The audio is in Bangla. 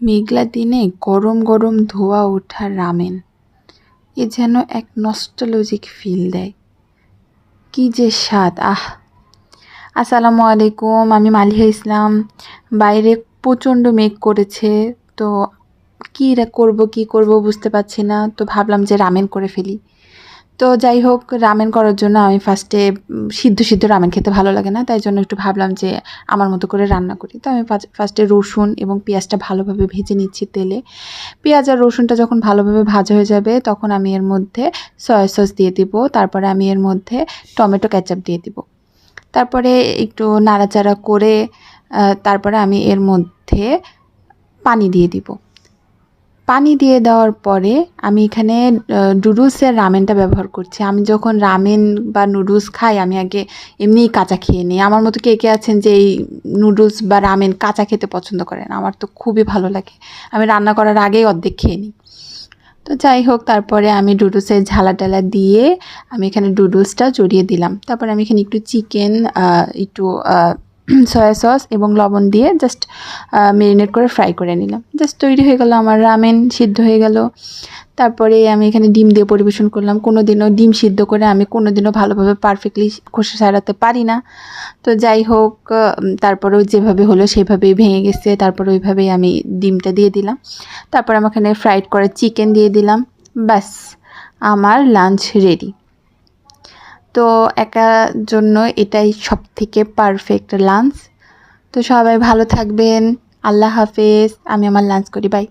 মেঘলা দিনে গরম গরম ধোয়া ওঠা রামেন এ যেন এক নস্টালজিক ফিল দেয়। কি যে স্বাদ! আসসালামু আলাইকুম, আমি মালিহা ইসলাম। বাইরে প্রচণ্ড মেঘ করেছে, তো কি করব বুঝতে পারছি না। তো ভাবলাম যে রামেন করে ফেলি। তো যাই হোক, রামেন করার জন্য আমি ফার্স্টে সিদ্ধ রামেন খেতে ভালো লাগে না, তাই জন্য একটু ভাবলাম যে আমার মতো করে রান্না করি। তো আমি ফার্স্টে রসুন এবং পেঁয়াজটা ভালোভাবে ভেজে নিচ্ছি তেলে। পেঁয়াজ আর রসুনটা যখন ভালোভাবে ভাজা হয়ে যাবে তখন আমি এর মধ্যে সয়া সস দিয়ে দিব। তারপরে আমি এর মধ্যে টমেটো কেচাপ দিয়ে দিব। তারপরে একটু নাড়াচাড়া করে তারপরে আমি এর মধ্যে পানি দিয়ে দিব। পানি দিয়ে দেওয়ার পরে আমি এখানে নুডলসের রামেনটা ব্যবহার করছি। আমি যখন রামেন বা নুডলস খাই আমি আগে এমনিই কাঁচা খেয়ে নিই। আমার মতো কে কে আছেন যে এই নুডলস বা রামেন কাঁচা খেতে পছন্দ করেন? আমার তো খুবই ভালো লাগে। আমি রান্না করার আগেই অর্ধেক খেয়ে নিই। তো যাই হোক, তারপরে আমি নুডলসের ঝালা দিয়ে আমি এখানে নুডলসটা জড়িয়ে দিলাম। তারপরে আমি এখানে একটু চিকেন, একটু সয়া সস এবং লবণ দিয়ে জাস্ট মেরিনেট করে ফ্রাই করে নিলাম। জাস্ট তৈরি হয়ে গেল আমার রামেন, সিদ্ধ হয়ে গেল। তারপরে আমি এখানে ডিম দিয়ে পরিবেশন করলাম। কোনোদিনও ডিম সিদ্ধ করে আমি কোনোদিনও ভালোভাবে পারফেক্টলি খোসা ছাড়াতে পারি না। তো যাই হোক, তারপরেও যেভাবে হলো সেভাবেই ভেঙে গেছে। তারপরে ওইভাবেই আমি ডিমটা দিয়ে দিলাম। তারপর আমি এখানে ফ্রাইড করা চিকেন দিয়ে দিলাম। ব্যাস, আমার লাঞ্চ রেডি। তো একার জন্য এটাই সবথেকে পারফেক্ট লাঞ্চ। তো সবাই ভালো থাকবেন। আল্লাহ হাফেজ। আমি আমার লাঞ্চ করি। বাই।